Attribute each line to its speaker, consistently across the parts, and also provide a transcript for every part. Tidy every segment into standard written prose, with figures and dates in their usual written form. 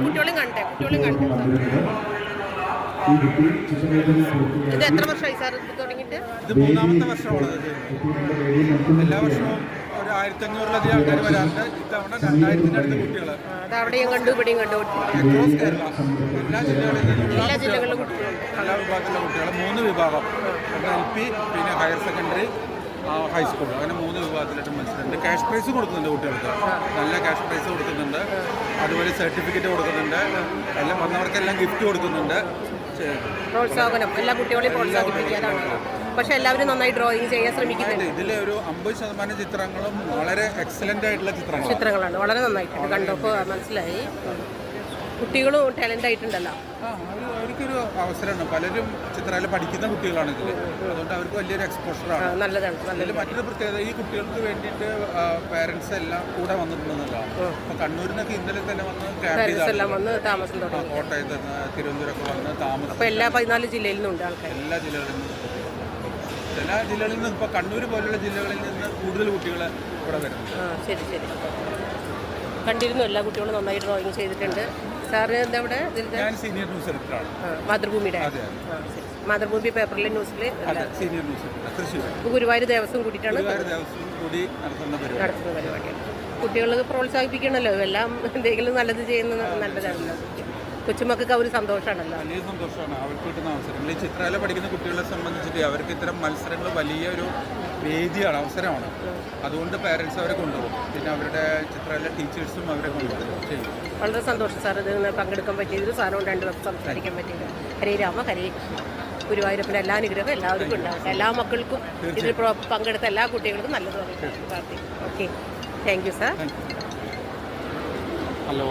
Speaker 1: കുട്ടികളും കണ്ടേ ഇത് എത്ര വർഷമായി സാർ തുടങ്ങിയിട്ട്?
Speaker 2: ഇത് 3ാമത്തെ വർഷമാണ്. എല്ലാ വർഷവും ഒരു 1500-ലധികം ആൾക്കാർ വരാറുണ്ട്. ഇത്തവണ 2000-ന്റെ അടുത്ത് കുട്ടികൾ
Speaker 1: അവിടെയും കണ്ടു, ഇവിടെയും കണ്ടു.
Speaker 2: അക്രോസ് കേരള എല്ലാ ജില്ലകളിലും കുട്ടികളുണ്ട്. എല്ലാ വിഭാഗത്തിലുള്ള കുട്ടികൾ 3 വിഭാഗം, LP, പിന്നെ ഹയർ സെക്കൻഡറി, ഹൈസ്കൂൾ, അങ്ങനെ 3 വിഭാഗത്തിലായിട്ട് മത്സരമുണ്ട്. ക്യാഷ് പ്രൈസ് കൊടുക്കുന്നുണ്ട് കുട്ടികൾക്ക്, നല്ല ക്യാഷ് പ്രൈസ് കൊടുക്കുന്നുണ്ട്. അതുപോലെ സർട്ടിഫിക്കറ്റ് കൊടുക്കുന്നുണ്ട്. എല്ലാം വന്നവർക്കെല്ലാം ഗിഫ്റ്റ് കൊടുക്കുന്നുണ്ട്.
Speaker 1: പ്രോത്സാഹനം എല്ലാ കുട്ടികളെയും പ്രോത്സാഹിപ്പിക്കാനാണ്. പക്ഷെ എല്ലാവരും നന്നായി ഡ്രോയിങ് ചെയ്യാൻ ശ്രമിക്കുന്നുണ്ട്.
Speaker 2: ഇതിലെ ഒരു 50% ചിത്രങ്ങളും വളരെ എക്സലന്റ് ആയിട്ടുള്ള
Speaker 1: ചിത്രങ്ങളാണ്. വളരെ നന്നായിട്ടുണ്ട്, കണ്ടപ്പോൾ മനസ്സിലായി. കുട്ടികളും ടാലന്റ് ആയിട്ടുണ്ടല്ലോ.
Speaker 2: അവർക്കൊരു അവസരമാണ്. പലരും ചിത്രകല പഠിക്കുന്ന കുട്ടികളാണ് ഇതിൽ, അതുകൊണ്ട് അവർക്ക് വലിയൊരു എക്സ്പോഷറാണ്.
Speaker 1: നല്ലതാണ്.
Speaker 2: അതിൽ മറ്റൊരു പ്രത്യേകത, ഈ കുട്ടികൾക്ക് വേണ്ടിയിട്ട് പേരൻസ് എല്ലാം കൂടെ വന്നിട്ടുണ്ടെന്നല്ലോ. അപ്പോൾ കണ്ണൂരിൽ നിന്നൊക്കെ ഇന്നലെ തന്നെ വന്ന്
Speaker 1: താമസം,
Speaker 2: കോട്ടയത്ത്, തിരുവനന്തപുരമൊക്കെ വന്ന് താമസം.
Speaker 1: അപ്പോൾ എല്ലാ 14 ജില്ലയിൽ നിന്നുണ്ട് ആൾക്കാർ.
Speaker 2: എല്ലാ ജില്ലകളിൽ നിന്നും, ചില ജില്ലകളിൽ നിന്ന്, ഇപ്പോൾ കണ്ണൂർ പോലുള്ള ജില്ലകളിൽ നിന്ന് കൂടുതൽ കുട്ടികൾ ഇവിടെ വരുന്നുണ്ട്.
Speaker 1: ശരി. കണ്ടിരുന്നു, എല്ലാ കുട്ടികളും നന്നായി ഡ്രോയിങ് ചെയ്തിട്ടുണ്ട്. സാറ് എന്താ ഇവിടെ?
Speaker 2: ഞാൻ സീനിയർ ന്യൂസ് എഡിറ്ററാണ്.
Speaker 1: മാതൃഭൂമിയുടെ മാതൃഭൂമി പേപ്പറിലെ ന്യൂസിൽ
Speaker 2: senior news editor, Thrissur.
Speaker 1: Guruvayur Devaswom കൂടിയിട്ടാണ്
Speaker 2: കൂടി നടത്തുന്ന പരിപാടിയാണ്.
Speaker 1: കുട്ടികൾ പ്രോത്സാഹിപ്പിക്കണമല്ലോ, എല്ലാം എന്തെങ്കിലും നല്ലത് ചെയ്യുന്നത് നല്ലതാണല്ലോ. കൊച്ചുമക്കൾക്ക് ഒരു സന്തോഷമാണല്ലോ.
Speaker 2: വലിയ സന്തോഷമാണ് അവർക്ക് കിട്ടുന്ന അവസരങ്ങൾ. ഈ ചിത്രകല പഠിക്കുന്ന കുട്ടികളെ സംബന്ധിച്ചിട്ട് അവർക്ക് ഇത്തരം മത്സരങ്ങൾ വലിയൊരു വേദിയാണ്, അവസരമാണ്. അതുകൊണ്ട് പേരൻസ് അവരെ കൊണ്ടുപോകും. പിന്നെ അവരുടെ ചിത്രകല ടീച്ചേഴ്സും അവരെ കൊണ്ടുപോകും ചെയ്യും.
Speaker 1: വളരെ സന്തോഷം സാർ ഇതിൽ പങ്കെടുക്കാൻ പറ്റിയതിൽ. സാറും 2 ദിവസം സംസാരിക്കാൻ പറ്റിയത്. ഹരേ രാമ ഹരേ ഗുരുവായൂരപ്പൻ്റെ എല്ലാ അനുഗ്രഹവും എല്ലാവർക്കും ഉണ്ടാവട്ടെ. എല്ലാ മക്കൾക്കും ഇതിൽ പങ്കെടുത്ത എല്ലാ കുട്ടികൾക്കും നല്ലത് പ്രാർത്ഥിക്കും. Okay, thank you sir.
Speaker 2: Hello.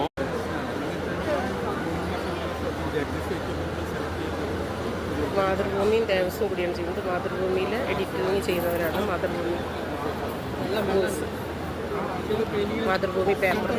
Speaker 1: മാതൃഭൂമിയും ദേവസ്വം കൂടിയാണ് ചെയ്യുന്നത്. മാതൃഭൂമിയിൽ എഡിറ്റിംഗ് ചെയ്യുന്നവരാണ്. മാതൃഭൂമി പേപ്പർ